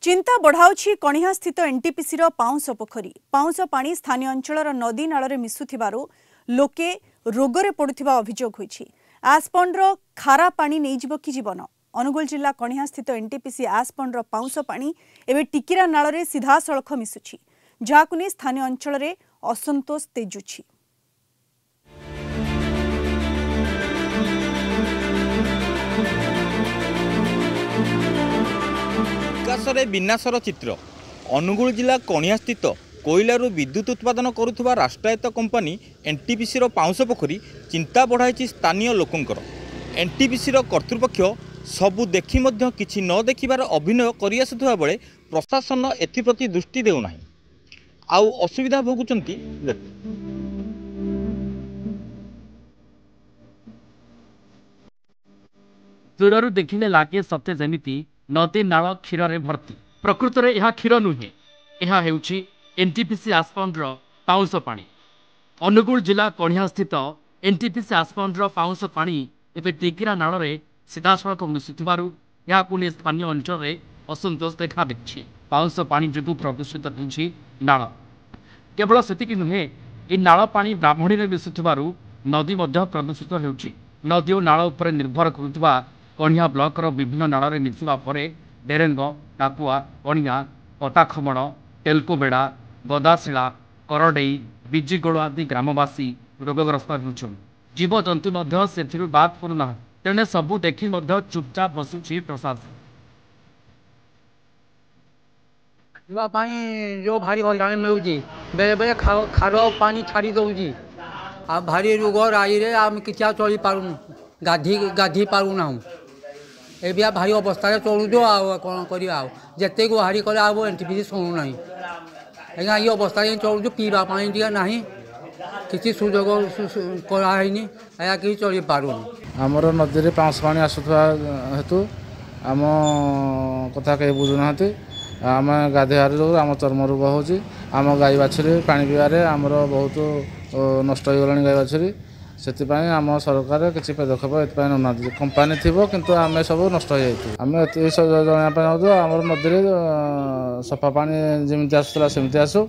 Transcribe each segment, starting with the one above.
चिंता बढ़ाऊछि कणिहा स्थित NTPC pounce पोखरी। Pounce पानी स्थानीय अंचल नदी नाल मिसुथिबारु लोके रोगरे पड़ुथिबा अभियोग होइछि। आसपंडर खारा पानी नेइजिबो कि जीवन। अनुगुल जिला कणिहा स्थित एनटीपीसी आसपंडर पाउंस पानी एवं टिकिरा नाल सीधा सड़क मिसुछि, जहाकु नै स्थानीय अंचल असंतोष तेजुछि। विकासरे विनाशर चित्र। अनुगुल जिला कणिहा स्थित कोयलारू विद्युत उत्पादन करुवा राष्ट्रायत्त कंपानी एनटीपीसी पाउंस पोखरी चिंता बढ़ाई स्थानीय लोकंकर। एनटीपीसी कर्तृपक्ष सबू देखि मध्य किछि न देखिबार अभिनय करि आसुथुवा बेले प्रशासन एथिप्रति दृष्टि देउनाही। आउ असुविधा भोगुचंती। दूररू देखिले लागे सत्य जेमिति नदी नाल क्षीर भर्ती। प्रकृत में यह क्षीर नुहे, यह हेउछि एनटीपीसी आसपंडर पाउंस पानी। अनुगुल जिला कणिहा स्थित एनटीपीसी आसपंडर पाउंस पानी एवं टिकिरा नाल सीधा सड़क मिसुथिबारु याकु नै स्थानीय अंचल असंतोष देखा देछि। पाउंस पानी जो प्रदूषित होछि नाल। केवल सेतिक नुहे, ए नाल पानी ब्राह्मणी में मिसुथिबारु नदी मध्य प्रदूषित होछि। नदी और नाल उपर निर्भर करुवा कणिहा ब्लॉक विभिन्न नाल मिसुवा परे डेरेंग, टाकुआ, कणिहा, पताखमण, तेलकोबेड़ा, गदाशिला, करडेई, बिजिगोड़ आदि ग्रामवासी रोगग्रस्त होउछन। जीवजंतु से बात करूना, तेणे सबू देखि चुपचाप बसुछि प्रशासन। जो भारी हईराण मिलूँ बेले बेले खार पानी छाड़ी दौजी आ भारी रोग राइरे आम कि चली पारूँ गाधी पारूना। ए भारी अवस्था चलुचु कौन करवा जिते गुहारी कले आ एनटीपीसी शुणुना। आज्ञा ये अवस्था चलुचु पीवा पानी टे ना किसी सुजोग कराइनी आया कि चली पारूनी। आमर नदी में पाउंस पानी आसुवा हेतु आम कथा कहीं बुझुना। आम गाधेबार जो आम चर्म रोग हो गाई बाछुरी पानी पीवे आमर बहुत नष्ट हो गला गाई बाछुरी। से आम सरकार किसी पदक्षेप ये नौना कंपानी थी किंतु आम सब नष्ट हो जाए। आम ये जनवाई चाहूँ आम नदी में सफा पानी जमी आसूला सेमती आसू।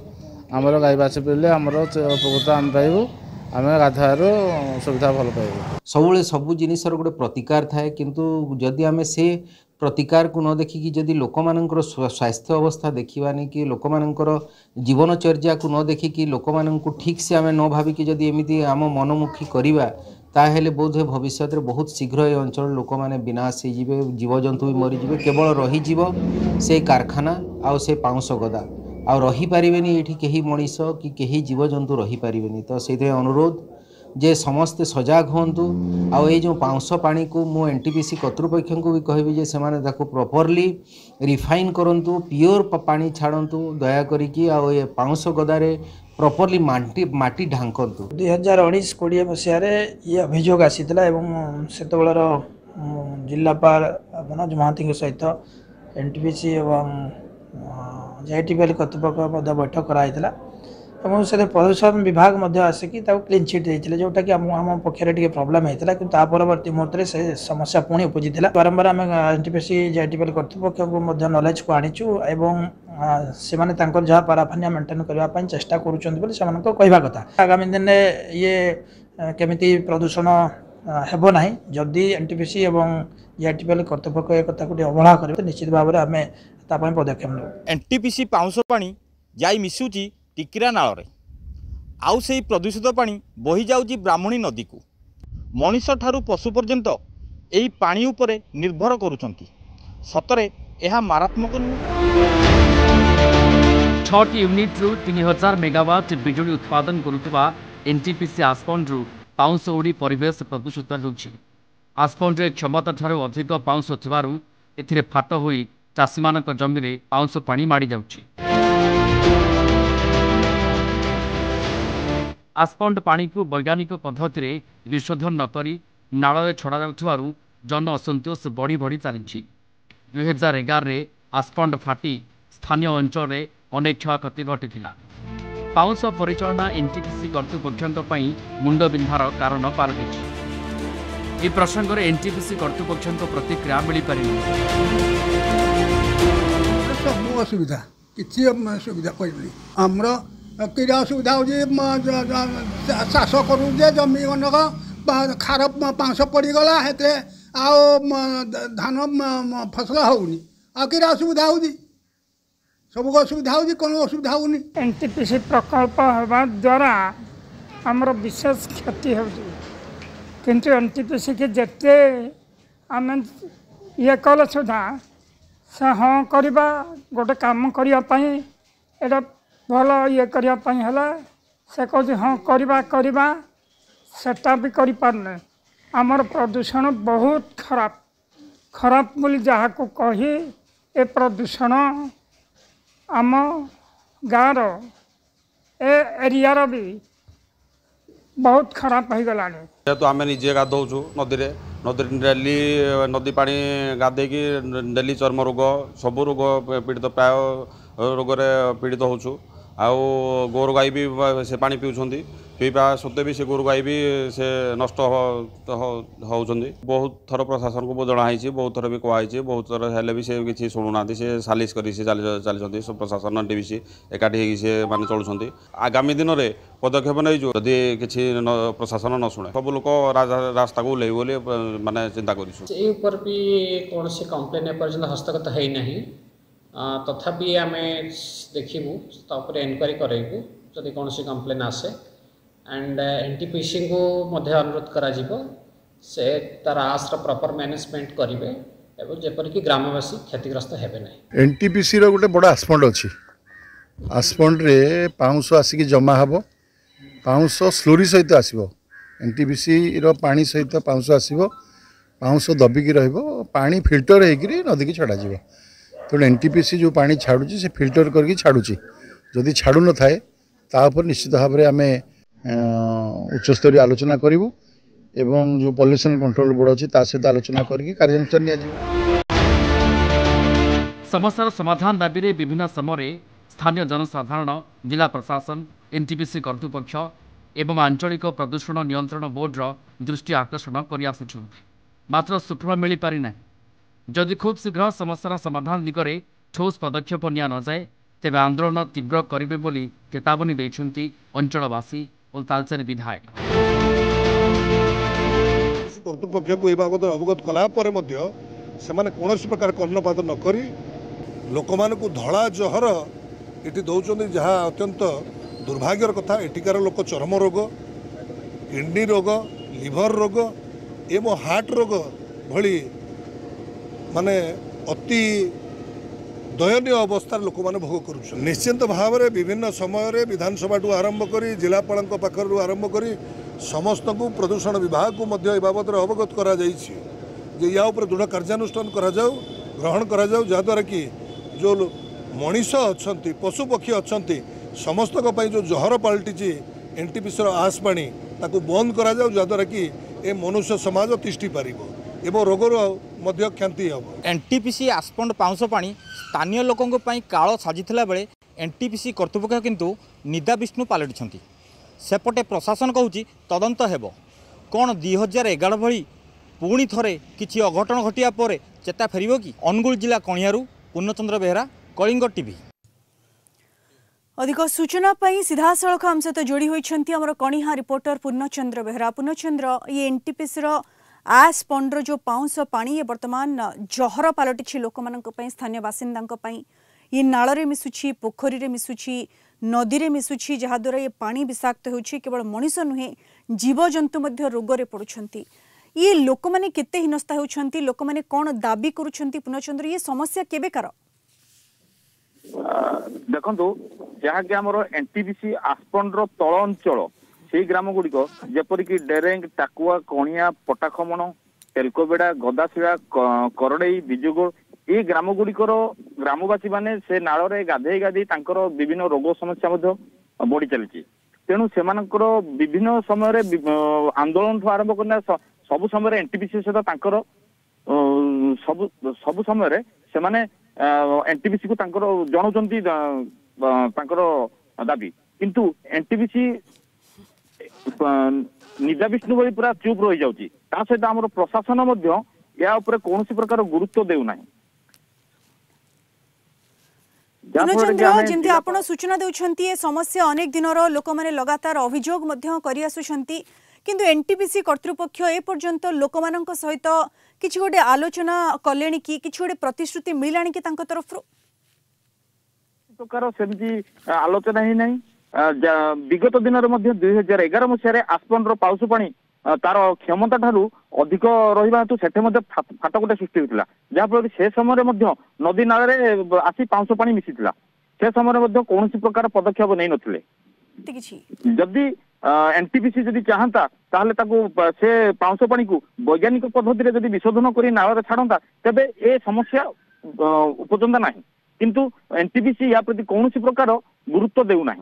आमर गाई बाछी पीले आमर उपकृत आम पाइबू। आम गाधोर सुविधा भल पाइबू। सब सबू जिनसर गोटे प्रतिकार थाए, किंतु जदि आम से प्रतिकार को न देखिकी जदि लोक मानकर स्वास्थ्य अवस्था देखिबानी कि लोक मानकर जीवनचर्या को न देखिकी लोक मानक ठीक से आम न भाविकी जदि एमती आम मनमुखी करवा ताहेले बोध है भविष्य में बहुत शीघ्र ये अंचल लोक मैंने विनाश हो जीवजंतु भी मरीजे। केवल रही से कारखाना आउ से पाउंस गदा आ रही पारिबेनी एठी केही मनीष कि केही जीवजंतु रही पारिबेनी। तो से अनुरोध जे समस्ते सजग होंतु। आउ ये जो पाउंस पानी को मु एनटीपीसी कर्तृपक्ष को भी कहबी जे सेमाने ताको प्रॉपर्ली रिफाइन करंतु, प्योर पानी छाड़ंतु दया करिकी। आउ ये पाउंस गदारे प्रॉपर्ली माटी ढांकंतु। 2019-20 मसीह ये अभियोग आसीला एवं सेतबेलर जिलापाल मनोज महांती सहित एनटीपीसी एवं जेआईटीपीएल कर्तृपक्ष बैठक कराइला और से प्रदूषण विभाग आसिकी क्लीन चिट देते जोटा कि आम पक्षर टे प्रोब्लेम होता कि परवर्त मुहूर्त में से समस्या पुणी उपजीला। बारंबार आम एनटीपीसी जेआईटीपीएल कर्तृपक्ष को नॉलेज को आनीचु एवं से जहाँ पाराफानिया मेंटेन करने चेष्टा करा कथा। आगामी दिन में ये केमिति प्रदूषण हेब ना जदि एनटीपीसी एवं जेआईटीपीएल कर्तृपक्ष एक कथा को अवहेला करेंगे निश्चित भाव में आम पदक्षेप नेब। एनटीपीसी पाउंस पानी जाई मिसुची टिकिरा नाल रे आउ से प्रदूषित पानी बही जाउची ब्राह्मणी नदी को। मनीष ठारू पशु पर्यंत एही पानी उपरे निर्भर करुचंती। सतरे यह मारात्मक नुहे। 6 यूनिट रु 3000 मेगावाट बिजुली उत्पादन करुवा एनटीपीसी आसपंडरू पाउंस उड़ी परिवेश प्रदूषित होउछि। आसपंडरे क्षमता ठारू अधिक पाउंस थिबारु एथिरे फाट होई चाषी मानक जमी रे पाउंस पानी माड़ी जाउछि। आसपंड पानी को वैज्ञानिक पद्धति रे विशोधन न करी नाल छड़ा जाउथिबारु जन असंतोष बढ़ी बढ़ी चली। 2011 रे आसपंड फाटी स्थानीय अंचल रे अनेक क्षयक्षति घटिथिला। पाउंस परिचालना एनटीपीसी कर्तृपक्ष मुंड बिंधार कारण पालटिछि। ए प्रसंग में एनटीपीसी कर्तृपक्ष प्रतिक्रिया मिल पारि। असुविधा किसी सुविधा कहबी आमर कि असुविधा हो चाष करुचे जमी अनक खार पाँच पड़गला हेते धान फसल होनी आ कि असुविधा हो सब असुविधा हो कौन असुविधा होनी एनटीपीसी प्रकल्प होगा द्वारा आमर विशेष क्षति हो किंतु एनटीपीसी के जिते आम ये कले सुधा से हाँ करवा गोटे काम करने एटा भल ये करने से कह हाँ करवा सेटा भी कर पारने आमर प्रदूषण बहुत खराब खराब बोली जहाँ को कही ए प्रदूषण आम गाँव ए एरिया भी बहुत खराब हो गला जेहेतु आम निजे गाधौचु नदी नदी डेली नदी पा गाधेकी डेली चर्म रोग सब रोग पीड़ित प्राय रोग पीड़ित होचु आउ गोरु गाई भी से पानी पीउछंती पीवा सत्वे भी से गोरु गाई भी से नष्ट होउछंती बहुत थर प्रशासन को जनाई बहुत थर भी कहुई बहुत थर हेल्ले भी से किसी शुणुना से सालिश कर चली सब प्रशासन डीवीसी एकाठी से माने चलुंट आगामी दिन में पदक्षेप नहीं जदि किसी प्रशासन न शुणे सब लोक रास्ता को ओह्लैबे बोली माने चिंता कर भी कौन से कम्प्लेन एपर्यंत हस्तगत है तथापि आम देखू एनक्वारी करेंगे जदि कौन सी कम्प्लेन आसे एंड एनटीपीसी को अनुरोध करा से तार आस्र प्रॉपर मैनेजमेंट करेंगे एवं जेपरिक ग्रामवासी क्षतिग्रस्त हेबे नहीं। एनटीपीसी रो गोटे बड़ा आसपंड अच्छी आसपंड रे पाउंस आसिक जमा हम पाउंस स्लोरी सहित आसो एनटीपीसी रो पानी सहित पाउंस आसो पाउंस दबिकी पानी फिल्टर होकर नदी की छड़ा जीव तेणु एनटीपीसी जो पानी छाड़ुची से फिल्टर करके छाड़ुची जदि छाड़ू न थाए तापर निश्चित भाव में आम उच्चस्तरीय आलोचना करूँ एवं जो पॉल्यूशन कंट्रोल बोर्ड अच्छी सहित आलोचना करके कार्यानुष्ठान निया समस्यार समाधान दाबी में विभिन्न समय स्थानीय जनसाधारण जिला प्रशासन एनटीपीसी कर्तृपक्ष एवं आंचलिक प्रदूषण नियंत्रण बोर्डर दृष्टि आकर्षण कर मात्र सुफल मिल पारिना जदि खूब शीघ्र समस्यार समाधान दिगरे ठोस पदक्षेप निया न जाए तेज आंदोलन तीव्र करेंगे बोली चेतावनी देछंती अंचलवासी और तालचेर विधायक कर्तृपक्ष को बाबद अवगत कलापर से कौन प्रकार कर्णपात नक लोक मान धड़ा जहर ये दौरान जहाँ अत्यंत दुर्भाग्यर कथा एटिकार लोक चर्म रोग किडनी रोग लिभर रोग एवं हार्ट रोग भली माने अति दयनीय अवस्था लोक मैंने भोग कर निश्चिंत भाव में विभिन्न समय विधानसभा आरंभ कर जिलापाल पाखर आरंभ कर समस्त को प्रदूषण विभाग को बाबद अवगत करा या दृढ़ कार्यानुष्ठान ग्रहण करा जहाद्वारा कि जो मनीष अच्छा पशु पक्षी अच्छा समस्त जो जहर पलटि एनटीपीसी आस पानी ताकू बंद करा जहाद्वारा कि ए मनुष्य समाज तिष्टि पार एवं रोगर क्षति हम एनटीपीसी आसपंड पाउंस पानी स्थानीय लोकों काल साजिला बेले एनटीपीसी कर्तृपक्ष किंतु निदा विष्णु पलटि सेपटे प्रशासन कहूँ तदंत हेब कौन 2011 भली पुणी थरे किछि अघटन घटिया पर चेता फेरिबो कि अनुगुल जिला कणियारू पूर्णचंद्र बेहरा कलिंग टीवी। अधिक सूचना पाई सीधा सड़क आम सहित जोड़ी होती आमर कणिहा रिपोर्टर पूर्णचंद्र बेहरा। पूर्णचंद्र ये एनटीपीसी आस पंडर जो पाउंस पानी ये वर्तमान जहर पलटि लोक स्थानीय बासिंदा ये नाଳରେ मिसुछि पोखरी मिसुछि नदी रे मिसुछि जहाद्वारा ये पानी विषाक्त होछि केवल मनीष नुहे जीवजंतु मध्य रोगरे पड़ुछंती ये लोक माने केते हिनस्ता होछंती लोक माने कोन दाबी करूछंती पूर्णचंद्र ये समस्या केबेकार देखंतु जहा कि हमर एनटीपीसी आसपंडर तळ अंचल से ग्राम गुड़िक जेपरिक डेरेंग टाकुआ कणिया पटाखमण तेलकोबेड़ा गदाशिड़ा करड़ई बिजुगोड़ ये ग्राम गुड़िकर ग्रामवासी माने से नाଳରେ गाधे गाधे विभिन्न रोग समस्या बढ़ी चली तेणु से विभिन्न समय आंदोलन आरंभ करना सब समय एनटीपीसी सहित सब समय से एनटीपीसी को जनाउछंती दाबी किंतु एनटीपीसी निदा विष्णु भली पूरा चुप रही जाउची ता सहित हमर प्रशासन या ऊपर कौन प्रकार गुरुत्व देउ नाही। पूर्णचंद्र जिंती आपण सूचना देउछंती ए समस्या अनेक दिनर लोक माने लगातार अभियोग मध्य करि आसुछंती किंतु एनटीपीसी कर्तृपक्ष ए पर्यंत लोक मानक सहित किछि गोटे आलोचना कलेनी कि किछि गोटे प्रतिश्रुति मिलानी कि तांको तरफ प्रकार सेमती आलोचना ही नहीं विगत दिन में 2011 मसीह आसपन पाउस पानी तार क्षमता ठारू अधिक रहा हेतु से फाट गोटे सृष्टि होता जहाँफल से समय नदी नाल आसी पाउस पानी मिसीला से समय कौन प्रकार पदक्षेप नहीं नथिले जदि एनटीपीसी जदि चाहता ताहले ताकू से पाउस पानी को वैज्ञानिक पद्धति जदि विशोधन कर नाल छाड़ता तेबे ए समस्या उपजंता नहीं किंतु एनटीपीसी या प्रति कौन प्रकार गुरुत्व देउना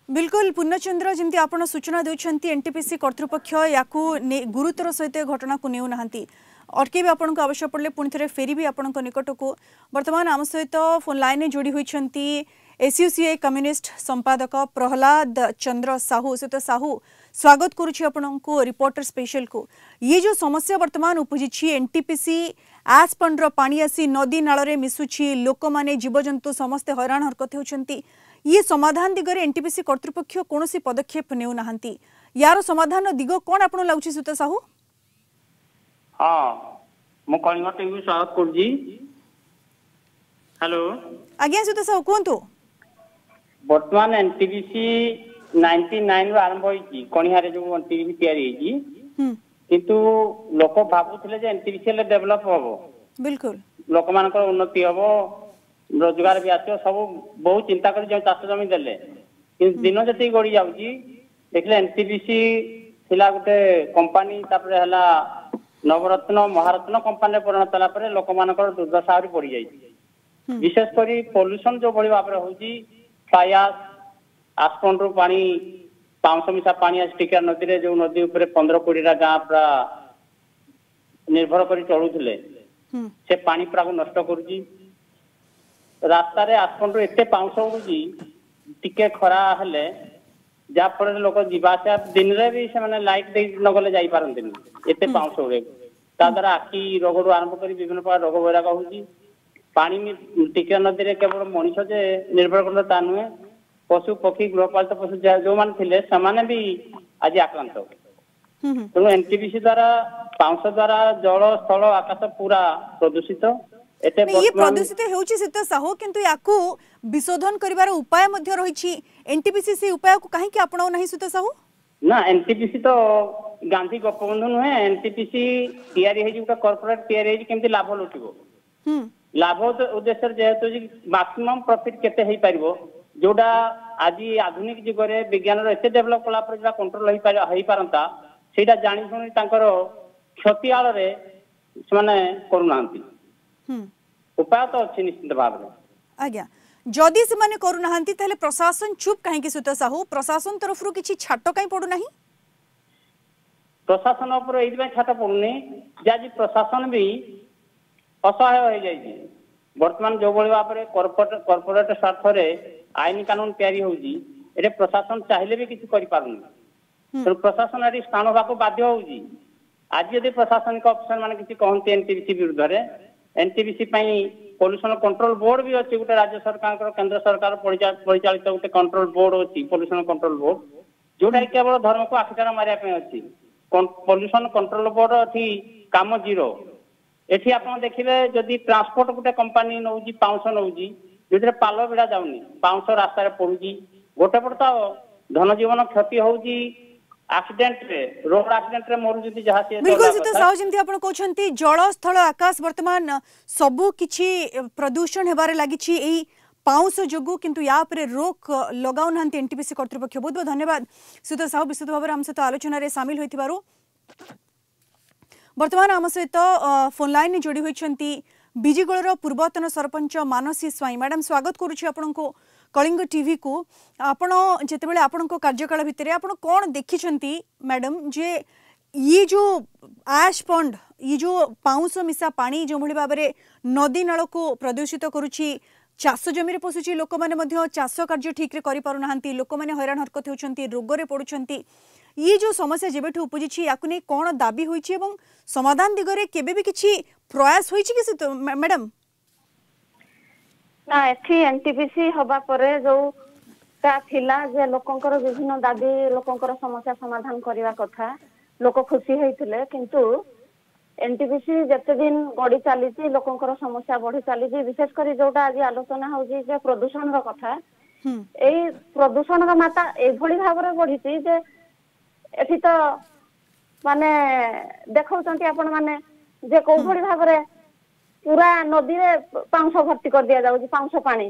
बिल्कुल पूर्णचंद्र जमी आप सूचना देउछंती एनटीपीसी कर्तृपक्ष या गुरुतर सहित घटना को नेउ नाहंती अटके भी आपको आवश्यक पड़े पुणी थे फेरी भी आपण निकट को वर्तमान आम सहित फोन लाइन में जोड़ी होती एसयूसीआई कम्युनिस्ट संपादक प्रहलाद चंद्र साहू सहित साहू स्वागत करुच्ची आपको रिपोर्टर स्पेशल को ये जो समस्या वर्तमान उपजी एनटीपीसी आसपंडर पानी आसी नदी नाल मिसुची लोक माने जीवजंतु समस्ते हैरान हरकत होती ये समाधान दिगरे एनटीपीसी कर्तृपक्ष कौन पदक्षेप नेउ नाहंती यार समाधान दिग कौन आपन लागुची सुत साहू हाँ मु कलिंग टीवी स्वागत करजी हेलो आज्ञा सुत साहू कोंतु वर्तमान एनटीपीसी 99 रो आरंभ होईची कणिहारे जो एनटीपीसी तयारी होईची किंतु लोक भाबुथिले जे एनटीपीसी ले डेवलप होबो बिल्कुल लोक मानकर उन्नति होबो रोजगार भी आसो सब बहुत चिंता कर जो चाष जमी देले दिन जति गड़ी जाउची देखले एनटीपीसी थिला गोटे कंपनी तापरे हला नवरत्न महारत्न कंपनी परिणत होला परे लोक मानकर दुर्दशा पड़ी जाई विशेष करी पोल्यूशन जो बड़ी भाबरे होची फ्लाइआस आसपन रो पानी 500 मिसा पानी आज टिका नदी रे जो नदी ऊपर 15-20 गाँ पूरा निर्भर करी चलुथिले से पानी पूरा को नष्ट करूची रास्ता रे आसपन रो एते पाउस उड़ुची टिके खरा हेले जा फल लोक जीवासा दिन रे भी से माने लाइट दे न गले जाई पारंतिनी एते पाउस उड़े ता द्वारा आखी रोग रो आरंभ करी विभिन्न प्रकार रोग वैराग होची पानी में टिके नदी रे केवल मनुष्य जे निर्भर करले ता नुहे पशु पक्षी गृहपालित पशु जो मान थिले समाने भी आज आक्रांत तेणु एनटीपीसी द्वारा पाउस द्वारा जल स्थल आकाश पूरा प्रदूषित ये प्रदूषित होउची सित साहू किंतु याकू विशोधन करिवार उपाय मध्य रहिछि एनटीपीसी से उपाय को काहे कि आपणाउ नाही सित साहू ना एनटीपीसी तो गांधी गोपबंधु नुहे एनटीपीसी तयारी हे जोटा कॉर्पोरेट तयारी हे केमति लाभ लुटिबो लाभ उद्देश्य जेहेतु मैक्सिमम प्रॉफिट केते हे पारिबो जोटा आज आधुनिक जुग रे विज्ञान रो एते डेवलप कला पर जोटा कंट्रोल हे पारंता सेटा जानि सुनि तांकर क्षति आल रे माने करूनांती उपाय तो अच्छी निश्चित भाव में आज्ञा जदि से माने करू नाहंती ताले प्रशासन चुप काहे कि सुत साहू प्रशासन तरफ रु किछि छाट काहे पडु नाही प्रशासन ऊपर एइ में छाट पडुनी जाजी प्रशासन भी असहाय हो जाई वर्तमान जो बळी बापरे कॉर्पोरेट स्वार्थ रे आईन कानून तयारी होउजी एरे प्रशासन चाहिले भी किछि करि पारुनी तो प्रशासन एरि स्थान होबाको बाध्य होउजी आज यदि प्रशासनिक अफसर माने किछि कहंती एनटीपीसी विरुद्ध रे एनटीपीसी पोल्यूशन कंट्रोल बोर्ड भी अच्छी गोटे राज्य सरकार केंद्र सरकार परिचालित गोटे कंट्रोल बोर्ड अच्छी पोल्यूशन कंट्रोल बोर्ड जोटा केवल धर्म को आखिटारा मारिया अच्छी पोल्यूशन कंट्रोल बोर्ड अच्छी काम जीरो एठी आपण देखिबे जदि ट्रांसपोर्ट गोटे कंपनी नौजी पाउंस नौजी जोटे पाल बिड़ा जाउनी पाउंस रास्ता रे पडुजी गोटे पट तो धन जीवन क्षति होउजी एक्सीडेंट रे रोड एक्सीडेंट रे मोर जति जहा से बिल्कुल से तो साहू जंती आपण कहउछंती जल स्थल आकाश वर्तमान सबु किछि प्रदूषण हेबारे लागिछि एई पाउस जोगु किंतु या पर रोक लगाउ नांती एनटीपीसी कर्तृपक्ष बहुत बहुत धन्यवाद सुत साहू विशुद्ध भाव हम सहित आलोचना रे शामिल होइतिबारु वर्तमान आम सहित फोन लाइन में जोड़ी होइछंती बिजिगोलर पूर्वतन सरपंच मानसी स्वाई मैडम स्वागत करुछि आपनको कलिंग टीवी को आपण जेतेबेले आपनको कार्यकाल भितरे आपण कोन देखिछंती मैडम जे ये जो आश पंड ये जो पाउस मिसा पानी जो भली भाबरे नदी नाल को प्रदूषित करुछि चाष जमी पशुची लोक मैंने चाष कार्य ठीक रे करि पारु नाहंती लोक मैंने हैरान हरकत होउछंती रोगरे पडुछंती ये जो समस्या जेबेठु उपजिछि याकु नै कोन दाबी होइछि एवं समाधान दिगरे केबे भी किछि प्रयास होइछि कि मैडम ना एठी एनटीपीसी हबा परे जो ता थिला जे लोकंकर विभिन्न दाबी लोकंकर समस्या समाधान करबा कथा लोक खुशी होइथिले किंतु एनटीपीसी जते दिन गड़ी चली लोकंकर समस्या बढ़ी चली विशेष कर जोटा आज आलोचना होउची जे प्रदूषण रो कथा एई प्रदूषण रो मात्रा एभली भाव रे बढ़ी जे एठी तो माने देखौचंती आपण माने जे को भली भाव रे पूरा नदी रे पांच भर्ती कर दिया जाउची पांच पानी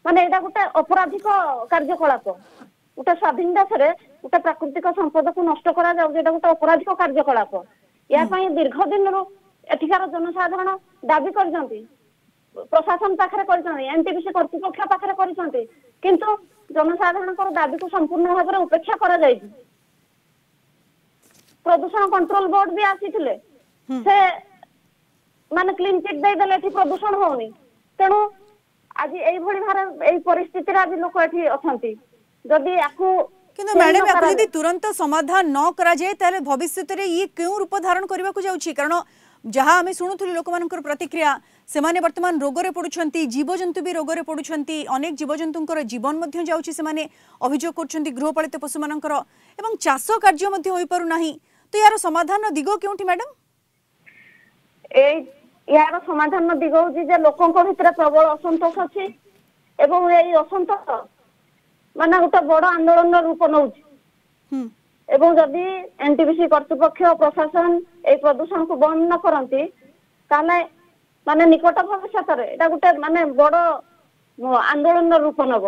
माने एटा गुटे अपराधिक कार्यकलाप गुटे स्वाधीन देश रे गुटे प्राकृतिक संपद को नष्ट करा जाउ जेटा गुटे अपराधिक कार्यकलाप या पई दीर्घ दिन रो एठिकार जनसाधारण दाबी करजंती प्रशासन पाखरे करजंती एनटीपीसी कर्तृपक्ष पाखरे करजंती किंतु जनसाधारण को दाबी को संपूर्ण भाव रे उपेक्षा करा जायछि प्रदूषण कंट्रोल बोर्ड भी आसीथिले से माने क्लीन चिट दे देले एठी प्रदूषण होउनी तेनु आज एई भली भार एई परिस्थिति रे आज लोक एठी अछंती जदी आकु किंतु मैडम याकु यदि तुरंत समाधान न करा जाय ताले भविष्य रे ये केउ रूप धारण करबा को जाउची कारण जहाँ आम शुणुलु लोक मानकर प्रतिक्रिया से माने वर्तमान रोगरे पड़ुछंती जीवजंतु भी रोगरे पड़ुछंती अनेक जीवजंतुंकर जीवन मध्ये जाउची से माने अभियोग करछंती गृहपालित पशु मानकर एवं चाष कार्य मध्ये होई पारु नाही तो यार समाधान दिगो केउठी मैडम ए यार समाधान दिगो जे लोकंक भितर प्रबल असंतोष अछि एवं एई असंतोष माने गोटे बड़ आंदोलन रूप नउछि एवं जदि एनटीपीसी कर्तृपक्ष प्रशासन ए प्रदूषण को बंद न करंती ताले माने निकट भविष्य रे एटा गोटे माने बड़ आंदोलन रूप नब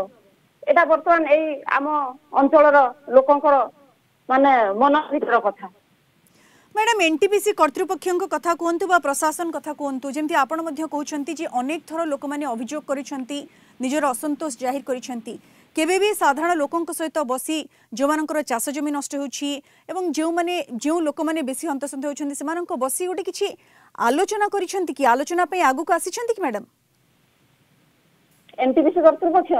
एटा वर्तमान एई आम अंचल लोकंकर माने मन भितर कथा मैडम एनटीपीसी कर्तृपक्षों कथा कहतु बा प्रशासन कथा कहतु जमती आपण मध्य कहउछंती जे अनेक थर लोक माने अभियोग करिसंती निजर असंतोष जाहिर करिसंती केबे भी साधारण लोकंक सहित बसी जो मानकर चाष जमी नष्ट होउछि एवं जो लोक माने बेसी हंतसंत होउछंती सेमानक बसी गोटे किछि आलोचना करिसंती कि आलोचना पे आगु को आसीछंती कि मैडम एनटीपीसी कर्तृपक्ष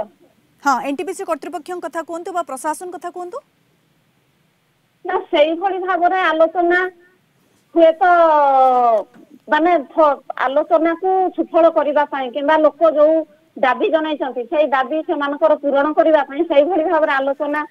हां एनटीपीसी कर्तृपक्षों कथा कहतु बा प्रशासन कथा कहतु ना सेही भली भाव रे आलोचना हुए तो माने आलोचना को सुफल करबा पई किबा लोक जो दाबी जनाइछंती सेही दाबी से मानकर पूरण करबा पई सेही भली भाव रे आलोचना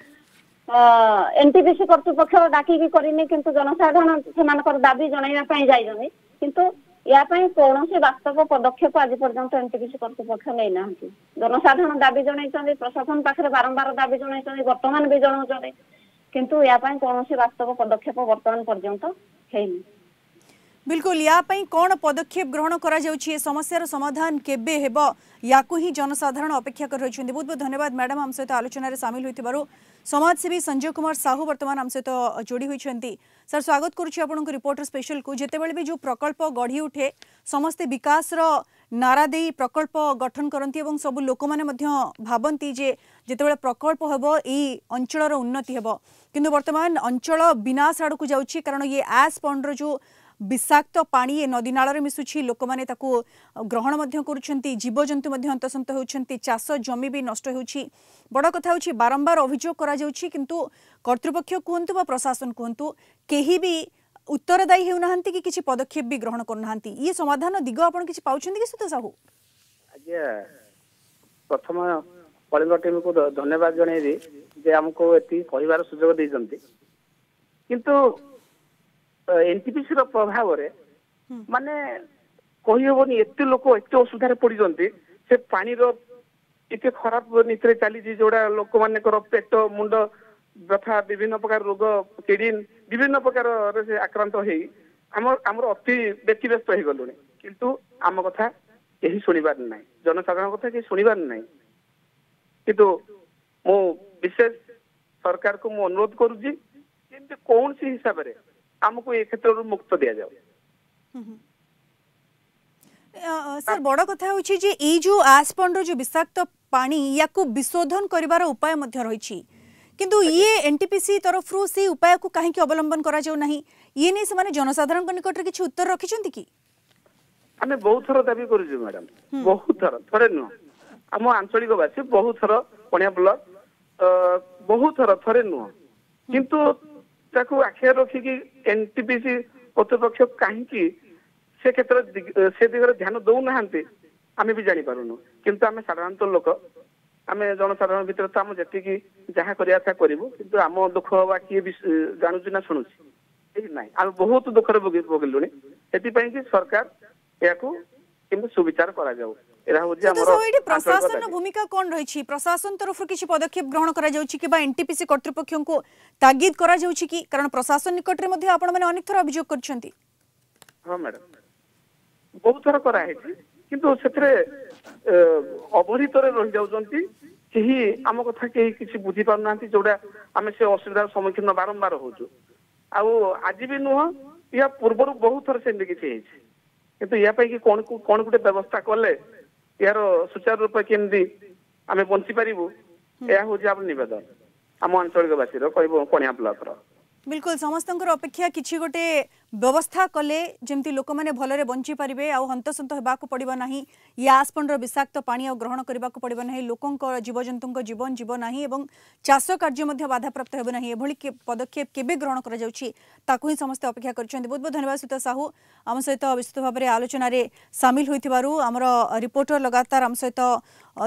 एनटीपीसी कर्तृपक्ष डाकी की करिनी किंतु जनसाधारण से मानकर दाबी जनाइबा पई जाइजनी किंतु या पई कोनोसी वास्तव पदक्षेप आज पर्यंत एनटीपीसी कर्तृपक्ष नै नाहंती जनसाधारण दाबी जनाइछंती प्रशासन पाखरे बारंबार दाबी जनाइछंती वर्तमान भी जनाउछंती किंतु या पई कोनोसी वास्तव पदक्षेप वर्तमान पर्यंत हेनी बिल्कुल या पई कोन पदक्षेप ग्रहण करा जाउछि समस्यार समाधान केबे हेबो याकु ही जनसाधारण अपेक्षा कर रहिछन्ती बहुत बहुत धन्यवाद मैडम हम सहित आलोचना रे शामिल होइथिबारु समाजसेवी संजय कुमार साहू वर्तमान हम सहित जोड़ी होइछन्ती सर स्वागत करूछि आपन को रिपोर्टर स्पेशल को जेतेबेले भी जो प्रकल्प गढ़ी उठे समस्त विकास रो नारा देई प्रकल्प गठन करंती एवं सब लोक माने मध्य भाबंती जे जेतेबेले प्रकल्प हेबो ई अंचलर उन्नति हेबो किंतु वर्तमान अंचल विनाश आड़ को जाउछि कारण ये एस पॉन्ड रो जो विषाक्त पानी ए नदी नाल मिसुछि लोक माने ताकू ग्रहण मध्य करुछंती जीवजंतु मध्य हंतसंत होउछंती चाष जमी भी नष्ट होउछि बड़ कथा होउछि बारंबार अभियोग करा जाउछि किंतु कर्तृपक्ष कहंतु बा प्रशासन कहंतु केही भी उत्तरदायी हेउनाहंती कि किछि पदक्षेप भी ग्रहण करनाहंती ये समाधान दिग आपण किछि पाउछंती कि सुत साहू आज्ञा प्रथम कलिंग टीम को धन्यवाद जणैबी जे हमको एति कहिबार सुयोग दैजंती किंतु एनटीपीसी रो प्रभाव रे माने कहि होबनी एते लोक एते असुधारे पड़ी जंती से पानी रो एते खराब नीति चली जोड़ा लोक माने कर पेट मुंड व्यथा विभिन्न प्रकार रोग किडनी विभिन्न प्रकार से आक्रांत होई हमर अति व्यतिव्यस्त हो गलुनी किंतु आम कथा यही सुनिबार नाही जनसाधारण कथा के सुनिबार नाही किंतु मो विशेष सरकार को मो अनुरोध करूजी किंतु कौन सी हिसाब रे हमको ये क्षेत्र मुक्त दिया जाओ सर बड़ कथा होछि जे ई जो आसपंड जो विषाक्त पानी याकू विशोधन करिवार उपाय मध्य रहिछि किंतु ये एनटीपीसी तरफ रु से उपाय को काहे कि अवलंबन करा जाउ नाही ये नै से माने जनसाधारण को निकट रे किछि उत्तर रखिछंती कि हमें बहुत थर दाबी करू मैडम बहुत थर थरे न हम आंचलिक वासी बहुत थर पणिया ब्लॉक बहुत थर थरे न किंतु ताकू आखिर रखिकी एनटीपीसी कर्तृपक्ष कहीं से क्षेत्र से दिगरे ध्यान दौ ना आमे भी जानी पारुनु किंतु आमे साधारणतः लोक आमे जनसाधारण भितर तो आम जी जहाँ करिया था करिवु किंतु आम दुख बा किए भी जानुची ना शुणुची ना आम बहुत दुखरे भोगिलुणी एथिपाई कि सरकार याकू किंतु सुविचार करा जाऊ प्रशासन भूमिका कौन रही प्रशासन तरफ किसी पदक्षेप ग्रहण करा जाउछि कि बा एनटीपीसी कर्तृपक्ष को तागिद करा जाउछि कि कारण प्रशासन निकट रे मध्ये आपण माने अनेक थर अभियोग करछंती। हां मैडम बहुत थर करा है किंतु सेतरे अवहित रे रहि जाउछंती केही आम कथा केही किछि बुझी पार नांती जोडा आमे से असुविधार सम्मुखीन बारंबार होछु आ आज भी नुह या पूर्व बहुत थर से किछि हेछि किंतु या पई कि कोन गुटे व्यवस्था कले यार सुचारू रूप केमदी आमे बंची पारिबु या हो जे निवेदन आम अंचलवासी कणिया ब्लॉक रो बिल्कुल समस्तंकर अपेक्षा किछि गोटे व्यवस्था कले जेमती लोक माने भलरे बंची पारिबे आ हंतसंत हेबाकू पड़िबो नाही या आसपंडर विषाक्त पानी आ ग्रहण करबाकू पड़िबो नाही लोकंक जीवजंतुंक जीवन जीव नाही एवं चाष कार्य मध्ये बाधाप्राप्त हेबो नाही एभली पदक्षेप केबे ग्रहण करा जाउछि ताकू ही समस्त अपेक्षा करछन्ति। बहुत बहुत धन्यवाद सुता साहू आम सहित विस्तृत भाव में आलोचना रे शामिल होइथिबारु हमर रिपोर्टर लगातार आम सहित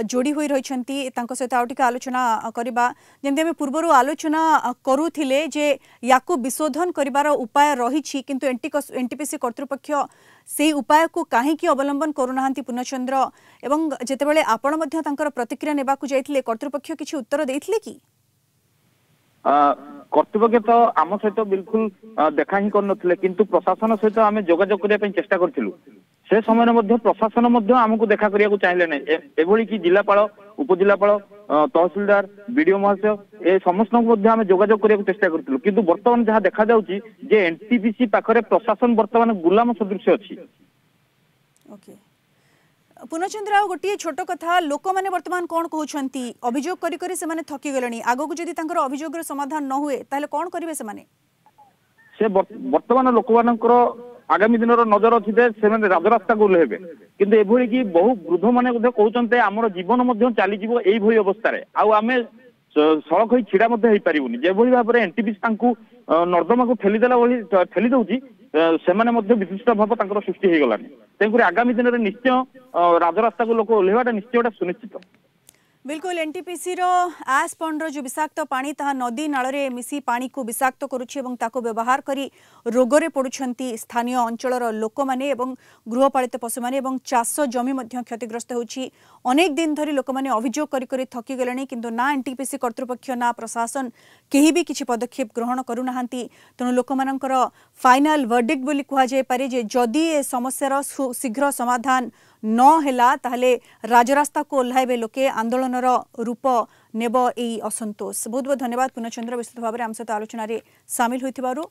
जोड़ी होई रहिछन्ति तांको सहित आउटिक आलोचना करबा जेमते हम पूर्वरु आलोचना करूथिले जे याकू विशोधन करिवार उपाय रहिछि किंतु एनटीपीसी कर्तृपक्ष से उपाय को काहे की अवलंबन करूनाहांती पूर्णचंद्र एवं जेतेबेले आपण मध्ये तांकर प्रतिक्रिया नेबाकू जाइथिले कर्तृपक्ष किछि उत्तर देइथिले कि कर्तृपक्ष तो आम सहित बिल्कुल देखा ही कर किंतु प्रशासन सहित आम जोगाजोग करने चेष्टा करूँ से समय मध्य प्रशासन आमको देखा करिया चाहिए ना एभली कि जिलापाल उपजिलापाल तहसिलदार बीडीओ महाशय ए समस्त आम जोगाजोग करने चेष्टा करूँ किंतु बर्तमान जहाँ देखा जाउछि जे एनटीपीसी पाखरे प्रशासन बर्तमान गुलाम सदृश अच्छी। पूर्णचंद्र गोटे छोट कथा लोक मैंने वर्तमान कौन कहते अभियोग करी करी से थकी गले आगो को जदि अभियोग समाधान न हुए ताहले कौन करिवे से वर्तमान लोक मानकर आगामी दिन नजर अच्छी से राजरास्ता को ओह्लेबे किंतु एभली कि बहु वृद्ध माने कहते आमर जीवन चलीज यही अवस्था आमे सड़क हो छिड़ा हो पारूनी जो भाव में एनटीपीसी नर्दमा को ठेली दौची से विशिष्ट भाव सृष्टि हो गलानी तेणुक आगामी दिन में निश्चय राजरास्ता को लोक ओह्लेवाटा निश्चय सुनिश्चित। बिल्कुल एनटीपीसी रो आसपंड जो विषाक्त पानी ताहा नदी नाଳରେ मिसी पानी को विषाक्त करुछि एवं ताको व्यवहार करी रोगरे पडुछंती स्थानीय अंचलर लोक माने एवं गृहपालित पशु माने एवं चाष जमी मध्य क्षतिग्रस्त होछि। अनेक दिन धरी लोक माने अभियोग करी करी थकी गलेनी किंतु ना एनटीपीसी कर्तृपक्ष ना प्रशासन केही भी किछि पदक्षेप ग्रहण करूनाहांती तेणु लोक मानकर फाइनल वर्डिक्ट बोली कुहा जाय पारे जे जदि ए समस्यार शीघ्र समाधान न हेला ताहले राजरास्ता को ओह्लाइबे लोके आंदोलनर रूप नेब एई असंतोष। बहुत बहुत धन्यवाद पूर्णचंद्र विस्तृत भाव में आम सहित आलोचना रे शामिल होइथिबारु।